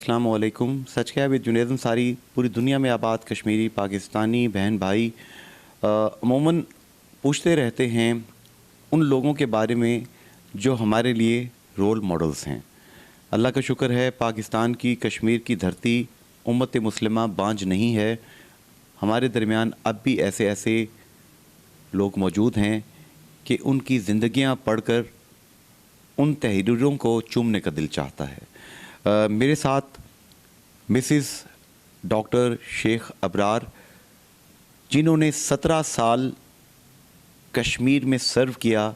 السلام علیکم. سچ کیا ہے جنید انصاری پوری دنیا میں آباد کشمیری پاکستانی بہن بھائی عموماً پوچھتے رہتے ہیں ان لوگوں کے بارے میں جو ہمارے لیے رول ماڈلز ہیں. اللہ کا شکر ہے پاکستان کی کشمیر کی دھرتی امت مسلمہ بانجھ نہیں ہے. ہمارے درمیان اب بھی ایسے لوگ موجود ہیں کہ ان کی زندگیاں پڑھ کر ان تحریروں کو چومنے کا دل چاہتا ہے. میرے ساتھ مسز ڈاکٹر شیخ ابرار جنہوں نے 17 سال کشمیر میں سرو کیا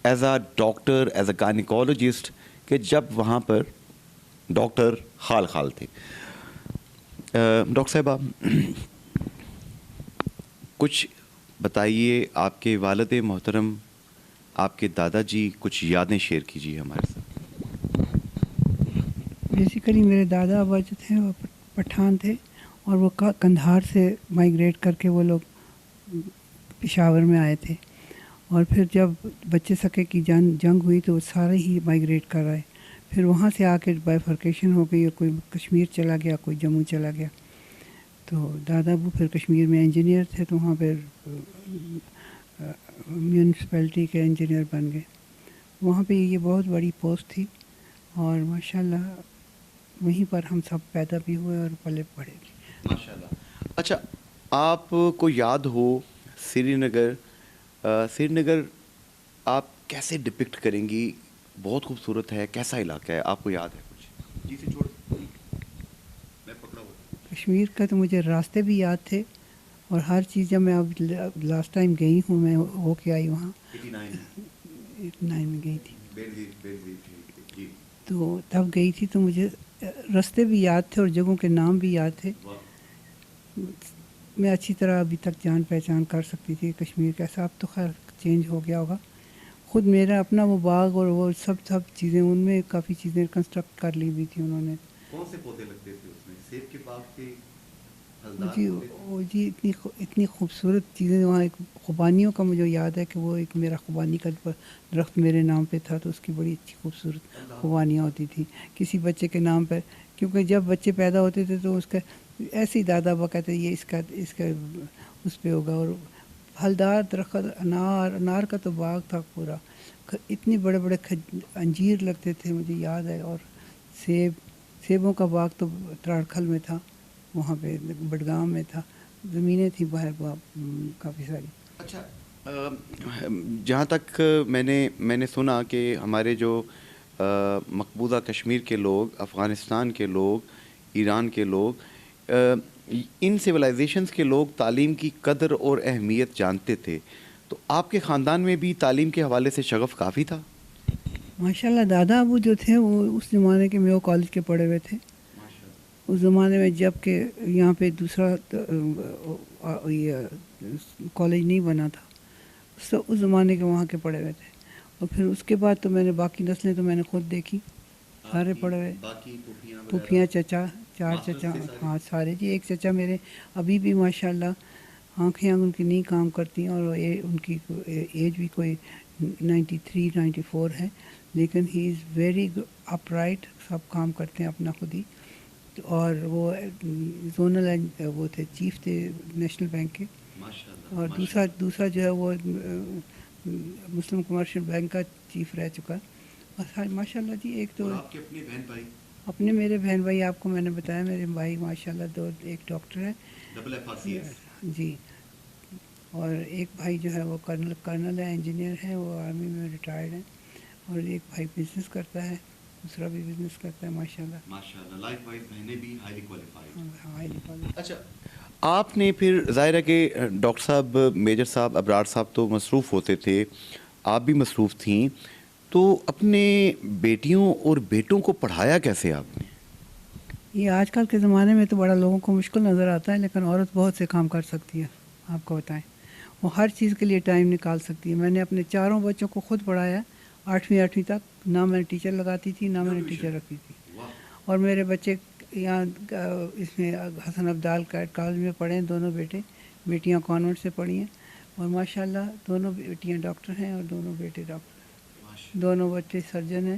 as a doctor as a gynecologist کہ جب وہاں پر ڈاکٹر خال تھے. ڈاکٹر صاحبہ کچھ بتائیے, آپ کے والد محترم آپ کے دادا جی کچھ یادیں شیئر کیجیے ہمارے ساتھ. بیسیکلی میرے دادا ابا جو تھے وہ پٹھان تھے اور وہ کندھار سے مائیگریٹ کر کے وہ لوگ پشاور میں آئے تھے, اور پھر جب بچے سکے کی جنگ ہوئی تو وہ سارے ہی مائیگریٹ کر آئے. پھر وہاں سے آ کے بائیفرکیشن ہو گئی, کوئی کشمیر چلا گیا, کوئی جموں چلا گیا. تو دادا ابو پھر کشمیر میں انجینئر تھے تو وہاں پھر میونسپلٹی کے انجینئر بن گئے. وہاں پہ یہ بہت بڑی پوسٹ تھی اور ماشاءاللہ وہیں پر ہم سب پیدا بھی ہوئے اور پلے پڑھے بھی. ماشاءاللہ. اچھا, آپ کو یاد ہو سری نگر آپ کیسے ڈپکٹ کریں گی؟ بہت خوبصورت ہے, کیسا علاقہ ہے, آپ کو یاد ہے کچھ؟ جی سے چھوڑ میں پکڑا ہوا. کشمیر کا تو مجھے راستے بھی یاد تھے اور ہر چیز. جب میں اب لاسٹ ٹائم گئی ہوں, میں ہو کے آئی وہاں 89 میں گئی تھی, تو تب گئی تھی تو مجھے راستے بھی یاد تھے اور جگہوں کے نام بھی یاد تھے. میں اچھی طرح ابھی تک جان پہچان کر سکتی تھی کشمیر کا. اب تو خیر چینج ہو گیا ہوگا. خود میرا اپنا وہ باغ اور وہ سب چیزیں, ان میں کافی چیزیں کنسٹرکٹ کر لی ہوئی تھی انہوں نے. کون سے پودے لگتے تھے اس میں؟ سیب کے باغ تھے؟ جی اتنی خوبصورت چیزیں وہاں. ایک خوبانیوں کا مجھے یاد ہے کہ وہ ایک میرا خوبانی کا درخت میرے نام پہ تھا, تو اس کی بڑی اچھی خوبصورت خوبانیاں ہوتی تھیں کسی بچے کے نام پر. کیونکہ جب بچے پیدا ہوتے تھے تو اس کا ایسے ہی دادا ابا کہتے یہ اس کا اس پہ ہوگا. اور پھلدار درخت انار کا تو باغ تھا پورا. اتنے بڑے بڑے انجیر لگتے تھے مجھے یاد ہے. اور سیبوں کا باغ تو تراڑکھل میں تھا, وہاں پہ بڈگام میں تھا. زمینیں تھیں باہر کافی ساری. اچھا, جہاں تک میں نے سنا کہ ہمارے جو مقبوضہ کشمیر کے لوگ, افغانستان کے لوگ, ایران کے لوگ, ان سویلائزیشنز کے لوگ تعلیم کی قدر اور اہمیت جانتے تھے. تو آپ کے خاندان میں بھی تعلیم کے حوالے سے شغف کافی تھا؟ ماشاءاللہ دادا ابو جو تھے وہ اس زمانے کے میو کالج کے پڑھے ہوئے تھے. اس زمانے میں جب کہ یہاں پہ دوسرا کالج نہیں بنا تھا, اس زمانے کے وہاں کے پڑھے ہوئے تھے. اور پھر اس کے بعد تو میں نے باقی نسلیں تو میں نے خود دیکھی, سارے پڑھے ہوئے. پھوپھیاں, چچا, 4 چچا, ہاں سارے. جی ایک چچا میرے ابھی بھی ماشاءاللہ آنکھیں ان کی نہیں کام کرتی, اور ان کی ایج بھی کوئی 93-94 ہے, لیکن ہی از ویری اپ رائٹ. سب کام کرتے ہیں اپنا خود ہی. اور وہ زونل وہ تھے, چیف تھے نیشنل بینک کے. اور دوسرا جو ہے وہ مسلم کمرشل بینک کا چیف رہ چکا. اور ماشاء اللہ جی ایک تو آپ کے اپنے بہن بھائی؟ اپنے میرے بہن بھائی آپ کو میں نے بتایا, میرے بھائی ماشاء اللہ ایک ڈاکٹر ہے جی, اور ایک بھائی جو ہے وہ کرنل ہے, انجینئر ہے, وہ آرمی میں ریٹائرڈ ہے. اور ایک بھائی بزنس کرتا ہے, دوسرا بھی بزنس کرتا ہے ماشاءاللہ. لائف وائز بہنیں بھی ہائیلی کوالیفائڈ. ہاں, اچھا, آپ نے پھر ظاہر ہے کہ ڈاکٹر صاحب, میجر صاحب, ابرار صاحب تو مصروف ہوتے تھے, آپ بھی مصروف تھیں, تو اپنے بیٹیوں اور بیٹوں کو پڑھایا کیسے آپ نے؟ یہ آج کل کے زمانے میں تو بڑا لوگوں کو مشکل نظر آتا ہے, لیکن عورت بہت سے کام کر سکتی ہے. آپ کو بتائیں, وہ ہر چیز کے لیے ٹائم نکال سکتی ہے. میں نے اپنے 4 بچوں کو خود پڑھایا 8ویں تک. نہ میں نے ٹیچر لگاتی تھی, نہ میں نے ٹیچر رکھی تھی. اور میرے بچے یہاں اس میں حسن عبدال کالج میں پڑھے ہیں, دونوں بیٹیاں کانوینٹ سے پڑھی ہیں. اور ماشاءاللہ دونوں بیٹیاں ڈاکٹر ہیں اور دونوں بیٹے ڈاکٹر ہیں. دونوں بچے سرجن ہیں.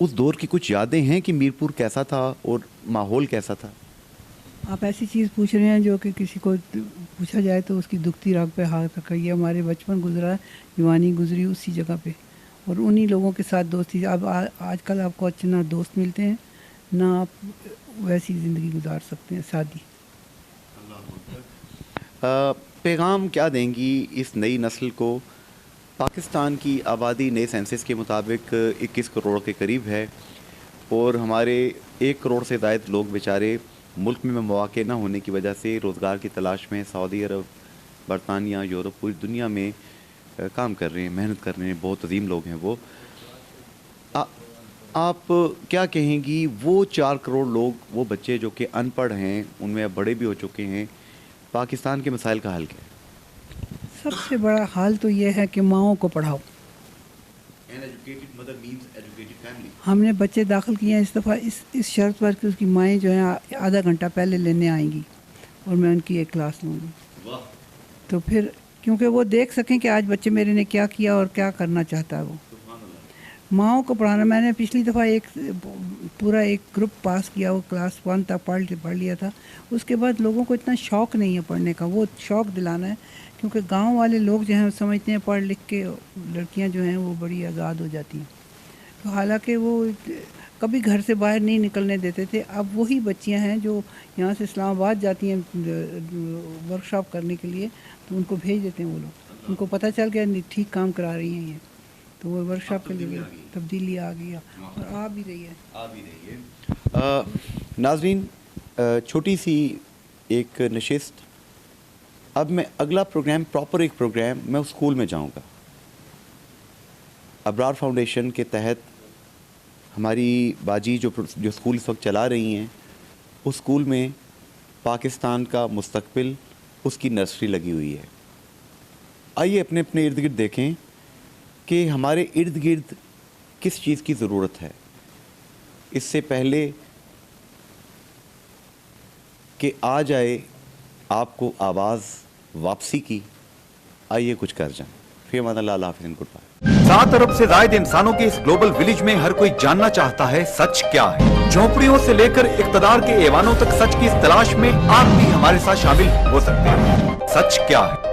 اس دور کی کچھ یادیں ہیں کہ میرپور کیسا تھا اور ماحول کیسا تھا؟ آپ ایسی چیز پوچھ رہے ہیں جو کہ کسی کو پوچھا جائے تو اس کی دکھتی راگ پہ ہاتھ رکھا. یہ ہمارے بچپن گزرا، جوانی گزری اسی جگہ پہ، اور انہی لوگوں کے ساتھ دوستی. اب آج کل آپ کو اچھے نہ دوست ملتے ہیں، نہ آپ ویسی زندگی گزار سکتے ہیں سادی. پیغام کیا دیں گی اس نئی نسل کو؟ پاکستان کی آبادی نئے سینسس کے مطابق 21 کروڑ کے قریب ہے، اور ہمارے 1 کروڑ سے زائد لوگ بیچارے ملک میں مواقع نہ ہونے کی وجہ سے روزگار کی تلاش میں سعودی عرب، برطانیہ، یورپ، پوری دنیا میں کام کر رہے ہیں، محنت کر رہے ہیں. بہت عظیم لوگ ہیں وہ. آپ کیا کہیں گی وہ 4 کروڑ لوگ، وہ بچے جو کہ ان پڑھ ہیں، ان میں اب بڑے بھی ہو چکے ہیں، پاکستان کے مسائل کا حل کیا ہے؟ سب سے بڑا حال تو یہ ہے کہ ماؤں کو پڑھاؤ. ہم نے بچے داخل کیے ہیں اس دفعہ اس شرط پر کہ اس کی مائیں جو ہیں آدھا گھنٹہ پہلے لینے آئیں گی اور میں ان کی ایک کلاس لوں گی. تو پھر کیونکہ وہ دیکھ سکیں کہ آج بچے میرے نے کیا کیا اور کیا کرنا چاہتا ہے وہ. ماؤں کو پڑھانا، میں نے پچھلی دفعہ پورا ایک گروپ پاس کیا، وہ کلاس 1 تک پڑھ لیا تھا. اس کے بعد لوگوں کو اتنا شوق نہیں ہے پڑھنے کا، وہ شوق دلانا ہے. کیونکہ گاؤں والے لوگ جو ہیں سمجھتے ہیں پڑھ لکھ کے لڑکیاں جو ہیں وہ بڑی آزاد ہو جاتی ہیں، تو حالانکہ وہ کبھی گھر سے باہر نہیں نکلنے دیتے تھے. اب وہی بچیاں ہیں جو یہاں سے اسلام آباد جاتی ہیں ورک شاپ کرنے کے لیے، تو ان کو بھیج دیتے ہیں وہ لوگ. ان کو پتہ چل گیا ٹھیک کام کرا رہی ہیں یہ، تو وہ ورک شاپ کے لیے تبدیلی آ گئی اور آ بھی رہی ہے. ناظرین، چھوٹی سی ایک نشست. اب میں اگلا پروگرام، پراپر ایک پروگرام، میں اس اسکول میں جاؤں گا. ابرار فاؤنڈیشن کے تحت ہماری باجی جو اسکول اس وقت چلا رہی ہیں، اس اسکول میں پاکستان کا مستقبل، اس کی نرسری لگی ہوئی ہے. آئیے اپنے اپنے ارد گرد دیکھیں کہ ہمارے ارد گرد کس چیز کی ضرورت ہے. اس سے پہلے کہ آ جائے آپ کو آواز واپسی کی، آئیے کچھ کر جائیں. فی امان اللہ، اللہ حافظ، گڈ بائے. 7 ارب سے زائد انسانوں کے اس گلوبل ولیج میں ہر کوئی جاننا چاہتا ہے سچ کیا ہے. جھونپڑیوں سے لے کر اقتدار کے ایوانوں تک سچ کی اس تلاش میں آپ بھی ہمارے ساتھ شامل ہو سکتے ہیں. سچ کیا ہے؟